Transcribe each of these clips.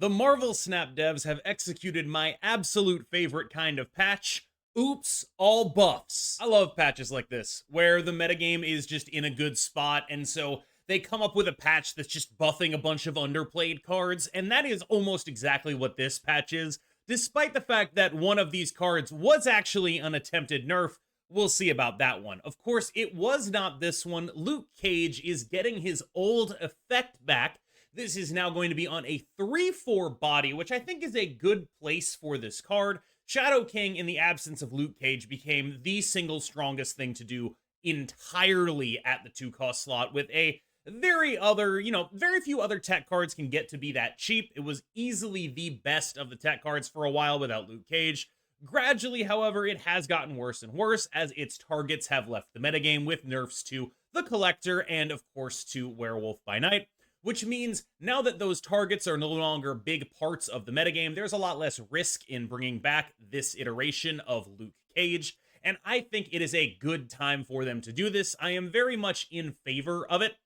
The Marvel Snap devs have executed my absolute favorite kind of patch. Oops, all buffs. I love patches like this, where the metagame is just in a good spot, and so they come up with a patch that's just buffing a bunch of underplayed cards, and that is almost exactly what this patch is, despite the fact that one of these cards was actually an attempted nerf. We'll see about that one. Of course, it was not this one. Luke Cage is getting his old effect back. This is now going to be on a 3/4 body, which I think is a good place for this card. Shadow King, in the absence of Luke Cage, became the single strongest thing to do entirely at the 2-cost slot, with a very few other tech cards can get to be that cheap. It was easily the best of the tech cards for a while without Luke Cage. Gradually, however, it has gotten worse and worse as its targets have left the metagame with nerfs to the Collector and, of course, to Werewolf by Night. Which means now that those targets are no longer big parts of the metagame, there's a lot less risk in bringing back this iteration of Luke Cage, and I think it is a good time for them to do this. I am very much in favor of it.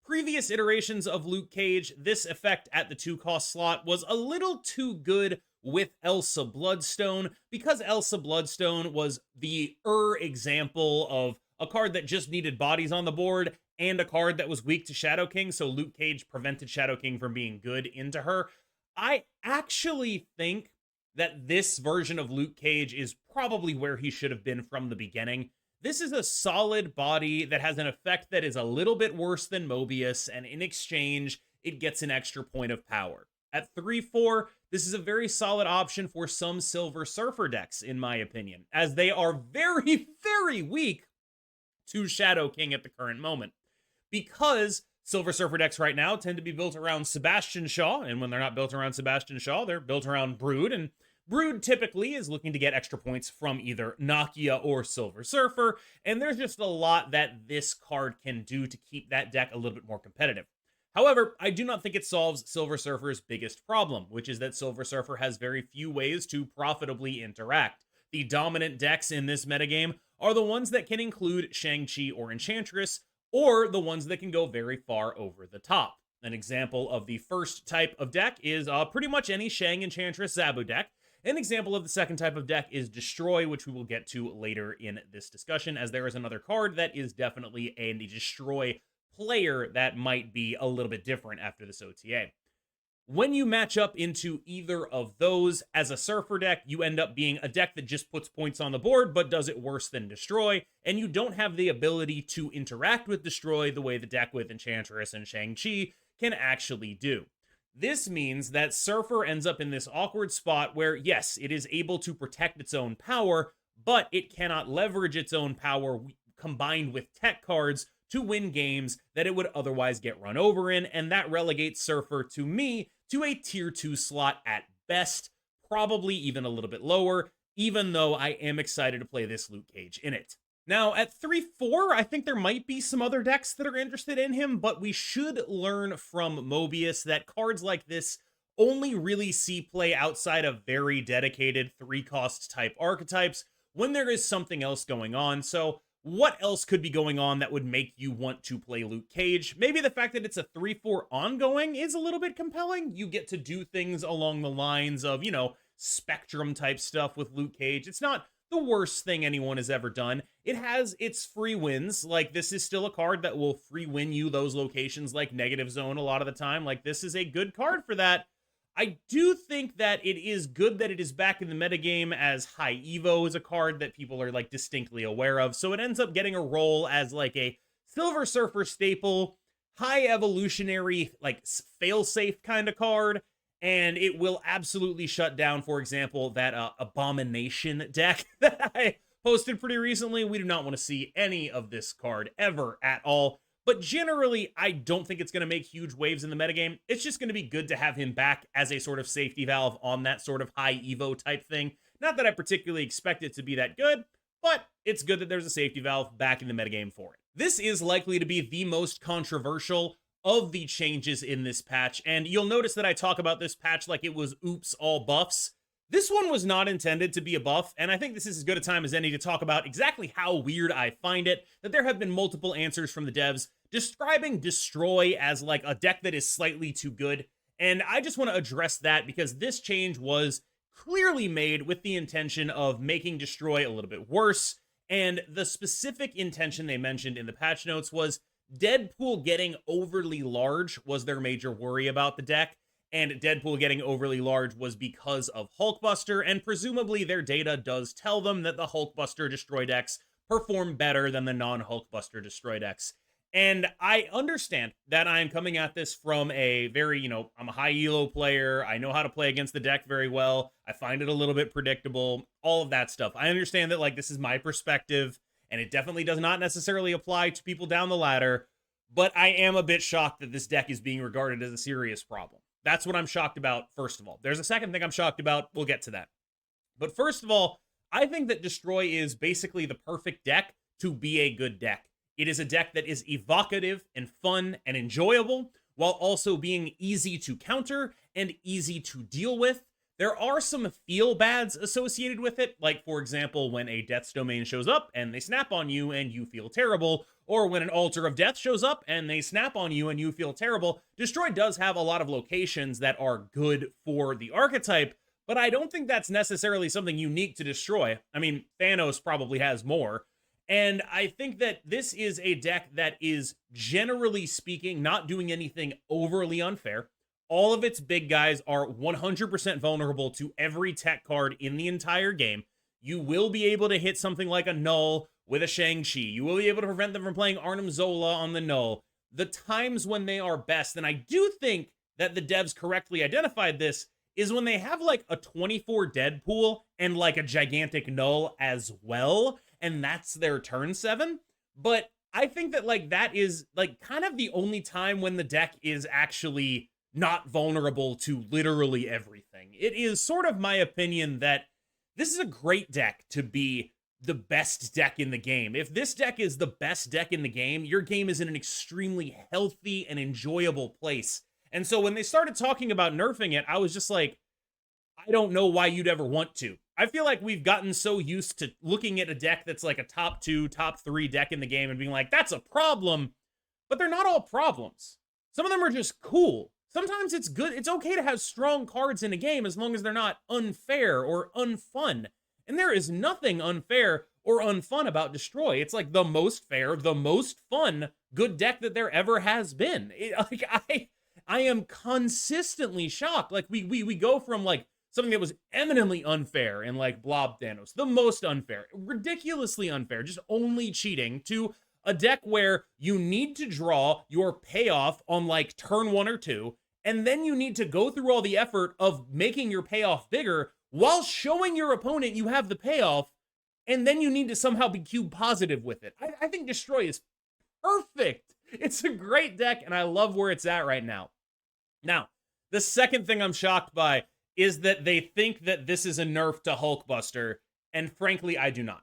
Previous iterations of Luke Cage, this effect at the 2-cost slot was a little too good with Elsa Bloodstone, because Elsa Bloodstone was the example of a card that just needed bodies on the board and a card that was weak to Shadow King, so Luke Cage prevented Shadow King from being good into her. I actually think that this version of Luke Cage is probably where he should have been from the beginning. This is a solid body that has an effect that is a little bit worse than Mobius, and in exchange, it gets an extra point of power. At 3/4, this is a very solid option for some Silver Surfer decks, in my opinion, as they are very, very weak to Shadow King at the current moment. Because Silver Surfer decks right now tend to be built around Sebastian Shaw, and when they're not built around Sebastian Shaw, they're built around Brood, and Brood typically is looking to get extra points from either Nakia or Silver Surfer, and there's just a lot that this card can do to keep that deck a little bit more competitive. However, I do not think it solves Silver Surfer's biggest problem, which is that Silver Surfer has very few ways to profitably interact. The dominant decks in this metagame are the ones that can include Shang-Chi or Enchantress, or the ones that can go very far over the top. An example of the first type of deck is pretty much any Shang, Enchantress, Zabu deck. An example of the second type of deck is Destroy, which we will get to later in this discussion, as there is another card that is definitely a Destroy player that might be a little bit different after this OTA. When you match up into either of those as a Surfer deck, you end up being a deck that just puts points on the board, but does it worse than Destroy, and you don't have the ability to interact with Destroy the way the deck with Enchantress and Shang-Chi can actually do. This means that Surfer ends up in this awkward spot where, yes, it is able to protect its own power, but it cannot leverage its own power combined with tech cards to win games that it would otherwise get run over in, and that relegates Surfer, to me, to a tier 2 slot at best, probably even a little bit lower, even though I am excited to play this Luke Cage in it. Now, at 3/4, I think there might be some other decks that are interested in him, but we should learn from Mobius that cards like this only really see play outside of very dedicated 3-cost type archetypes when there is something else going on. So what else could be going on that would make you want to play Luke Cage? Maybe the fact that it's a 3/4 ongoing is a little bit compelling. You get to do things along the lines of, Spectrum type stuff with Luke Cage. It's not the worst thing anyone has ever done. It has its free wins. Like, this is still a card that will free win you those locations like Negative Zone a lot of the time. Like, this is a good card for that. I do think that it is good that it is back in the metagame, as High Evo is a card that people are distinctly aware of. So it ends up getting a role as a Silver Surfer staple, high evolutionary, fail-safe kind of card. And it will absolutely shut down, for example, that Abomination deck that I posted pretty recently. We do not want to see any of this card ever at all. But generally, I don't think it's going to make huge waves in the metagame. It's just going to be good to have him back as a sort of safety valve on that sort of high Evo type thing. Not that I particularly expect it to be that good, but it's good that there's a safety valve back in the metagame for it. This is likely to be the most controversial of the changes in this patch, and you'll notice that I talk about this patch like it was oops, all buffs. This one was not intended to be a buff, and I think this is as good a time as any to talk about exactly how weird I find it that there have been multiple answers from the devs describing Destroy as a deck that is slightly too good, And I just want to address that because this change was clearly made with the intention of making Destroy a little bit worse. And the specific intention they mentioned in the patch notes was Deadpool getting overly large was their major worry about the deck. And Deadpool getting overly large was because of Hulkbuster, and presumably their data does tell them that the Hulkbuster Destroy decks perform better than the non-Hulkbuster Destroy decks. And I understand that I'm coming at this from a very, I'm a high elo player. I know how to play against the deck very well. I find it a little bit predictable, all of that stuff. I understand that, like, this is my perspective, and it definitely does not necessarily apply to people down the ladder, but I am a bit shocked that this deck is being regarded as a serious problem. That's what I'm shocked about, first of all. There's a second thing I'm shocked about. We'll get to that. But first of all, I think that Destroy is basically the perfect deck to be a good deck. It is a deck that is evocative and fun and enjoyable, while also being easy to counter and easy to deal with. There are some feel-bads associated with it, like, for example, when a Death's Domain shows up and they snap on you and you feel terrible, or when an Altar of Death shows up and they snap on you and you feel terrible. Destroy does have a lot of locations that are good for the archetype, but I don't think that's necessarily something unique to Destroy. I mean, Thanos probably has more. And I think that this is a deck that is, generally speaking, not doing anything overly unfair. All of its big guys are 100% vulnerable to every tech card in the entire game. You will be able to hit something like a Null with a Shang-Chi. You will be able to prevent them from playing Arnim Zola on the Null. The times when they are best, and I do think that the devs correctly identified this, is when they have like a 24 Deadpool and like a gigantic Null as well, and that's their turn 7. But I think that like that is like kind of the only time when the deck is actually not vulnerable to literally everything. It is sort of my opinion that this is a great deck to be the best deck in the game. If this deck is the best deck in the game, your game is in an extremely healthy and enjoyable place. And so when they started talking about nerfing it, I was just like, I don't know why you'd ever want to. I feel like we've gotten so used to looking at a deck that's like a top 2, top 3 deck in the game and being like, that's a problem. But they're not all problems. Some of them are just cool. Sometimes it's good. It's okay to have strong cards in a game as long as they're not unfair or unfun. And there is nothing unfair or unfun about Destroy. It's like the most fair, the most fun, good deck that there ever has been. I am consistently shocked. Like we go from like something that was eminently unfair in like Blob Thanos, the most unfair, ridiculously unfair, just only cheating, to a deck where you need to draw your payoff on like turn 1 or 2, and then you need to go through all the effort of making your payoff bigger while showing your opponent you have the payoff, and then you need to somehow be cube positive with it. I think Destroy is perfect. It's a great deck, and I love where it's at right now. Now, the second thing I'm shocked by is that they think that this is a nerf to Hulkbuster, and frankly, I do not.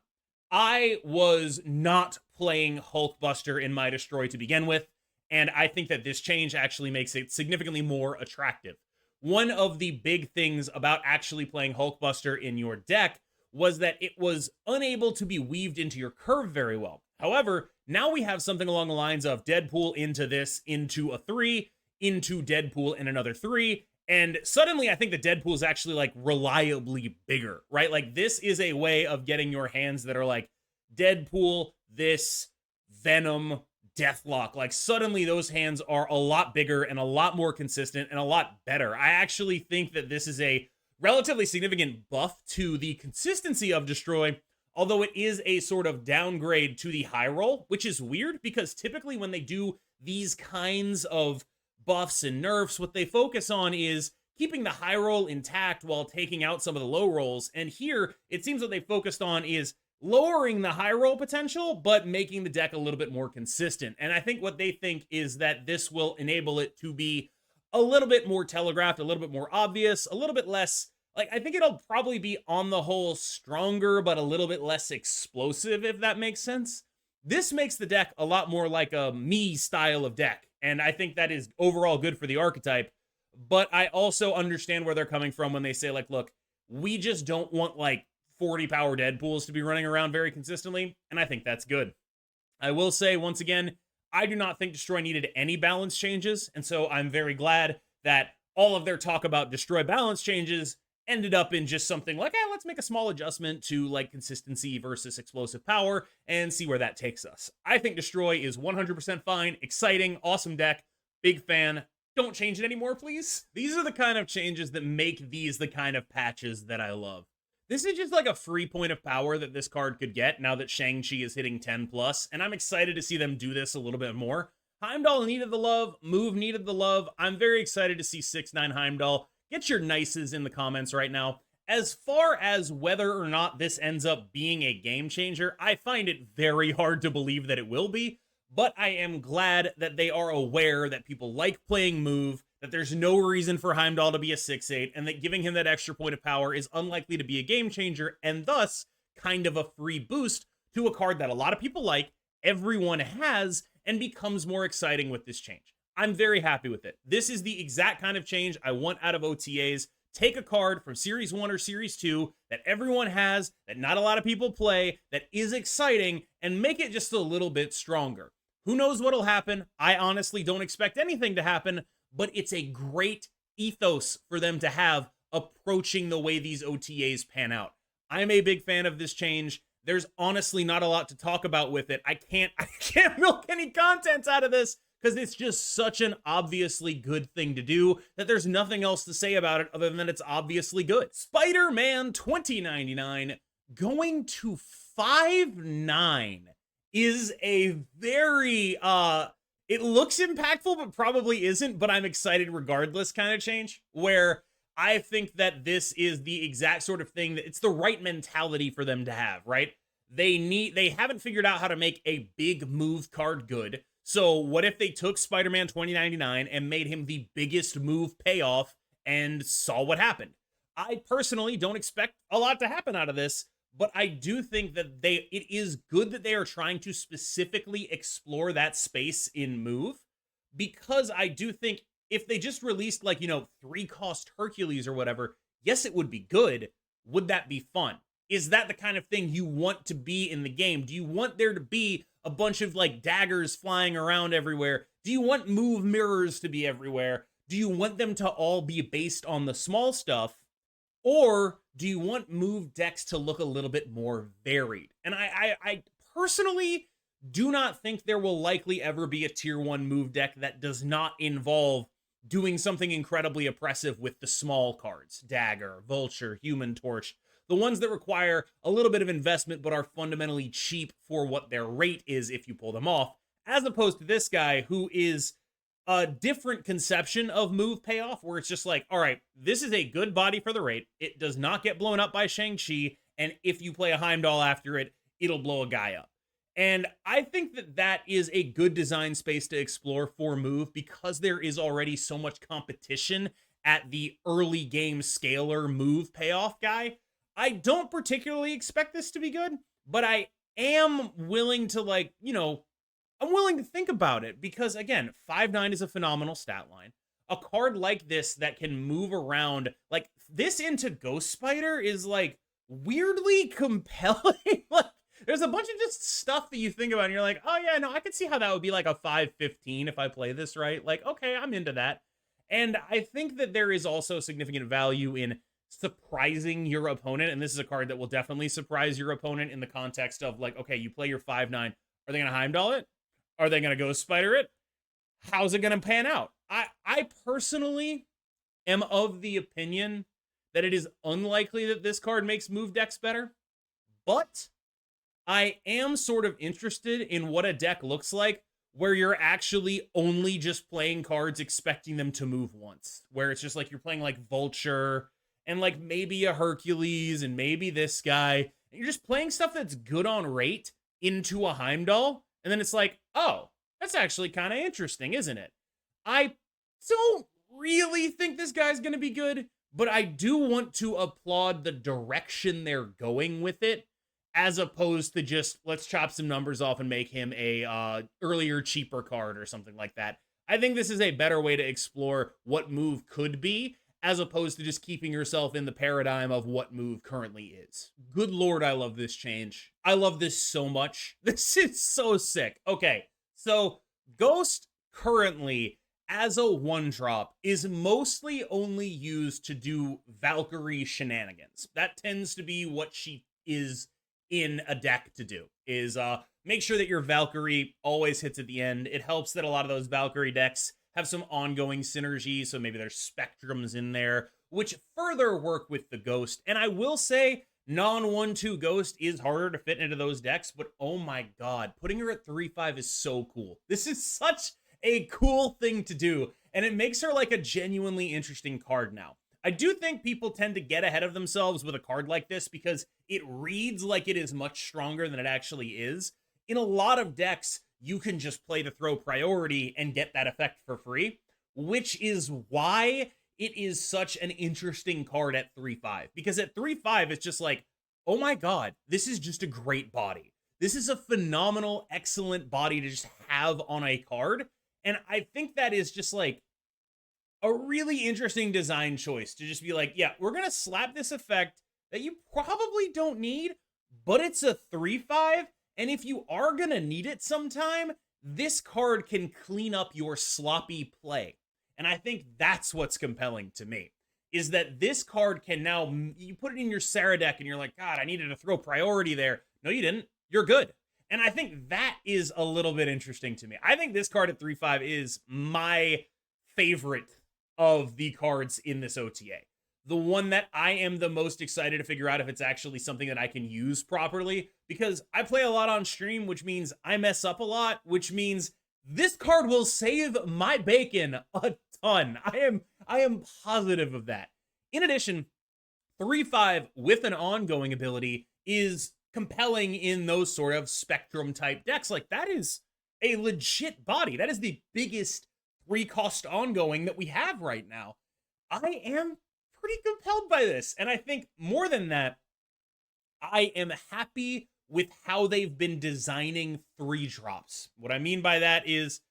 I was not playing Hulkbuster in my Destroy to begin with, and I think that this change actually makes it significantly more attractive. One of the big things about actually playing Hulkbuster in your deck was that it was unable to be weaved into your curve very well. However, now we have something along the lines of Deadpool into this, into a 3, into Deadpool and another 3, and suddenly I think that Deadpool is actually like reliably bigger, right? Like this is a way of getting your hands that are like Deadpool, this, Venom, Deathlock. Like suddenly those hands are a lot bigger and a lot more consistent and a lot better. I actually think that this is a relatively significant buff to the consistency of Destroy, although it is a sort of downgrade to the high roll, which is weird because typically when they do these kinds of buffs and nerfs, what they focus on is keeping the high roll intact while taking out some of the low rolls. And here, it seems what they focused on is lowering the high roll potential, but making the deck a little bit more consistent. And I think what they think is that this will enable it to be a little bit more telegraphed, a little bit more obvious, a little bit less, like, I think it'll probably be on the whole stronger, but a little bit less explosive, if that makes sense. This makes the deck a lot more like a me style of deck. And I think that is overall good for the archetype. But I also understand where they're coming from when they say, like, look, we just don't want, like, 40 power Deadpools to be running around very consistently. And I think that's good. I will say, once again, I do not think Destroy needed any balance changes. And so I'm very glad that all of their talk about destroy balance changes ended up in just something like, let's make a small adjustment to like consistency versus explosive power and see where that takes us. I think destroy is 100% fine, exciting, awesome deck, big fan. Don't change it anymore, please. These are the kind of changes that make these the kind of patches that I love. This is just like a free point of power that this card could get now that Shang-Chi is hitting 10 plus, and I'm excited to see them do this a little bit more. Heimdall needed the love, Move needed the love. I'm very excited to see 6-9 Heimdall. Get your nices in the comments right now. As far as whether or not this ends up being a game changer, I find it very hard to believe that it will be, but I am glad that they are aware that people like playing Move, that there's no reason for Heimdall to be a 6-8, and that giving him that extra point of power is unlikely to be a game changer, and thus kind of a free boost to a card that a lot of people like, everyone has, and becomes more exciting with this change. I'm very happy with it. This is the exact kind of change I want out of OTAs. Take a card from Series 1 or Series 2 that everyone has, that not a lot of people play, that is exciting, and make it just a little bit stronger. Who knows what'll happen? I honestly don't expect anything to happen, but it's a great ethos for them to have approaching the way these OTAs pan out. I'm a big fan of this change. There's honestly not a lot to talk about with it. I can't milk any content out of this because it's just such an obviously good thing to do that there's nothing else to say about it other than it's obviously good. Spider-Man 2099 going to 5-9 is a very, it looks impactful, but probably isn't, but I'm excited regardless kind of change, where I think that this is the exact sort of thing that it's the right mentality for them to have, right? They haven't figured out how to make a big move card good. So what if they took Spider-Man 2099 and made him the biggest move payoff and saw what happened? I personally don't expect a lot to happen out of this, but I do think that it is good that they are trying to specifically explore that space in move, because I do think if they just released like, 3-cost Hercules or whatever, yes, it would be good. Would that be fun? Is that the kind of thing you want to be in the game? Do you want there to be a bunch of like daggers flying around everywhere? Do you want move mirrors to be everywhere? Do you want them to all be based on the small stuff? Or do you want move decks to look a little bit more varied? And I personally do not think there will likely ever be a tier 1 move deck that does not involve doing something incredibly oppressive with the small cards. Dagger, Vulture, Human Torch. The ones that require a little bit of investment but are fundamentally cheap for what their rate is if you pull them off. As opposed to this guy who is a different conception of move payoff, where it's just like, all right, this is a good body for the rate. It does not get blown up by Shang-Chi, and if you play a Heimdall after it, it'll blow a guy up. And I think that that is a good design space to explore for move, because there is already so much competition at the early game scaler move payoff guy. I don't particularly expect this to be good, but I am willing to I'm willing to think about it, because again, 5-9 is a phenomenal stat line. A card like this that can move around, like this into Ghost Spider, is like weirdly compelling. Like there's a bunch of just stuff that you think about and you're like, oh yeah, no, I could see how that would be like a 5-15 if I play this right. Like, okay, I'm into that. And I think that there is also significant value in surprising your opponent. And this is a card that will definitely surprise your opponent in the context of like, okay, you play your 5-9. Are they going to Heimdall it? Are they going to Ghost Spider it? How's it going to pan out? I personally am of the opinion that it is unlikely that this card makes move decks better, but I am sort of interested in what a deck looks like where you're actually only just playing cards expecting them to move once, where it's just like you're playing like Vulture and like maybe a Hercules and maybe this guy, and you're just playing stuff that's good on rate into a Heimdall, and then it's like, oh, that's actually kind of interesting, isn't it? I don't really think this guy's going to be good, but I do want to applaud the direction they're going with it, as opposed to just, let's chop some numbers off and make him a earlier, cheaper card or something like that. I think this is a better way to explore what move could be, as opposed to just keeping yourself in the paradigm of what move currently is. Good Lord, I love this change. I love this so much. This is so sick. Okay, so Ghost currently as a one drop is mostly only used to do Valkyrie shenanigans. That tends to be what she is in a deck to do, is make sure that your Valkyrie always hits at the end. It helps that a lot of those Valkyrie decks have some ongoing synergy, so maybe there's spectrums in there, which further work with the Ghost. And I will say, non 1/2 Ghost is harder to fit into those decks, but oh my god, putting her at 3/5 is so cool. This is such a cool thing to do, and it makes her like a genuinely interesting card now. I do think people tend to get ahead of themselves with a card like this because it reads like it is much stronger than it actually is. In a lot of decks, you can just play to throw priority and get that effect for free, which is why it is such an interesting card at 3/5. Because at 3/5, it's just like, oh my god, this is just a great body. This is a phenomenal, excellent body to just have on a card. And I think that is just like a really interesting design choice to just be like, yeah, we're going to slap this effect that you probably don't need, but it's a 3/5. And if you are going to need it sometime, this card can clean up your sloppy play. And I think that's what's compelling to me, is that this card can now, you put it in your Sarah deck and you're like, God, I needed to throw priority there. No, you didn't. You're good. And I think that is a little bit interesting to me. I think this card at 3/5 is my favorite of the cards in this OTA. The one that I am the most excited to figure out if it's actually something that I can use properly, because I play a lot on stream, which means I mess up a lot, which means this card will save my bacon a ton. I am positive of that. In addition, 3/5 with an ongoing ability is compelling in those sort of spectrum type decks. Like, that is a legit body. That is the biggest 3-cost ongoing that we have right now. I am pretty compelled by this. And I think more than that, I am happy with how they've been designing 3-drops. What I mean by that is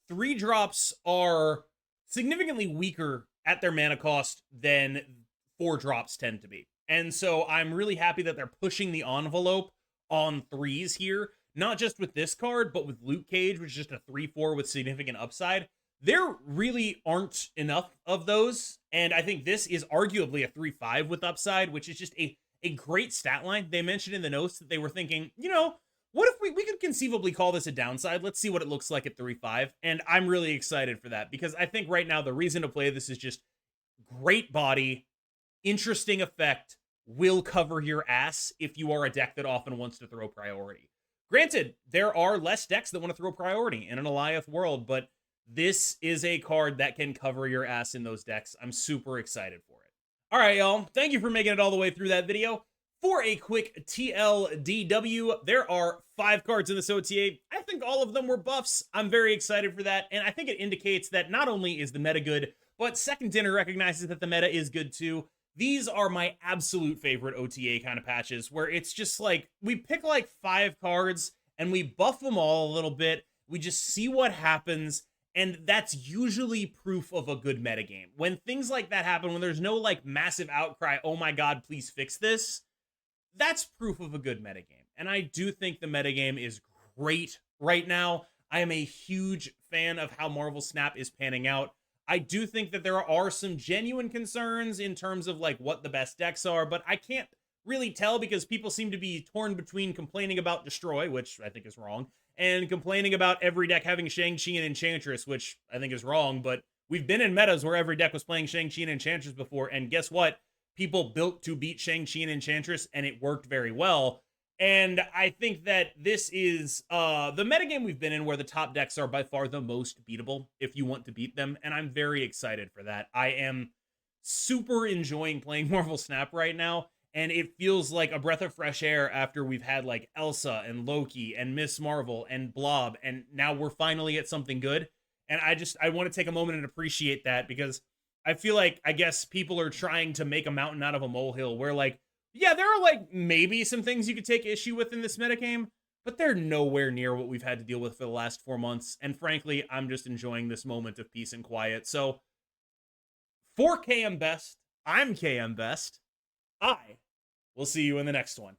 3-drops are significantly weaker at their mana cost than 4-drops tend to be. And so I'm really happy that they're pushing the envelope on 3s here, not just with this card, but with Luke Cage, which is just a 3/4 with significant upside. There really aren't enough of those, and I think this is arguably a 3/5 with upside, which is just a great stat line. They mentioned in the notes that they were thinking, you know, what if we could conceivably call this a downside? Let's see what it looks like at 3/5, and I'm really excited for that, because I think right now the reason to play this is just great body, interesting effect, will cover your ass if you are a deck that often wants to throw priority. Granted, there are less decks that want to throw priority in an Alioth world, but this is a card that can cover your ass in those decks. I'm super excited for it. All right, y'all. Thank you for making it all the way through that video. For a quick TLDW, there are 5 cards in this OTA. I think all of them were buffs. I'm very excited for that, and I think it indicates that not only is the meta good, but Second Dinner recognizes that the meta is good too. These are my absolute favorite OTA kind of patches, where it's just like, we pick like 5 cards, and we buff them all a little bit. We just see what happens. And that's usually proof of a good metagame. When things like that happen, when there's no like massive outcry, oh my god, please fix this, that's proof of a good metagame. And I do think the metagame is great right now. I am a huge fan of how Marvel Snap is panning out. I do think that there are some genuine concerns in terms of like what the best decks are, but I can't really tell because people seem to be torn between complaining about Destroy, which I think is wrong, and complaining about every deck having Shang-Chi and Enchantress, which I think is wrong, but we've been in metas where every deck was playing Shang-Chi and Enchantress before, and guess what? People built to beat Shang-Chi and Enchantress, and it worked very well. And I think that this is the metagame we've been in where the top decks are by far the most beatable if you want to beat them, and I'm very excited for that. I am super enjoying playing Marvel Snap right now, and it feels like a breath of fresh air after we've had like Elsa and Loki and Miss Marvel and Blob, and now we're finally at something good. And I want to take a moment and appreciate that, because I feel like, I guess people are trying to make a mountain out of a molehill, where like, yeah, there are like maybe some things you could take issue with in this metagame, but they're nowhere near what we've had to deal with for the last 4 months. And frankly, I'm just enjoying this moment of peace and quiet. So for KM Best, I'm KM Best. I will see you in the next one.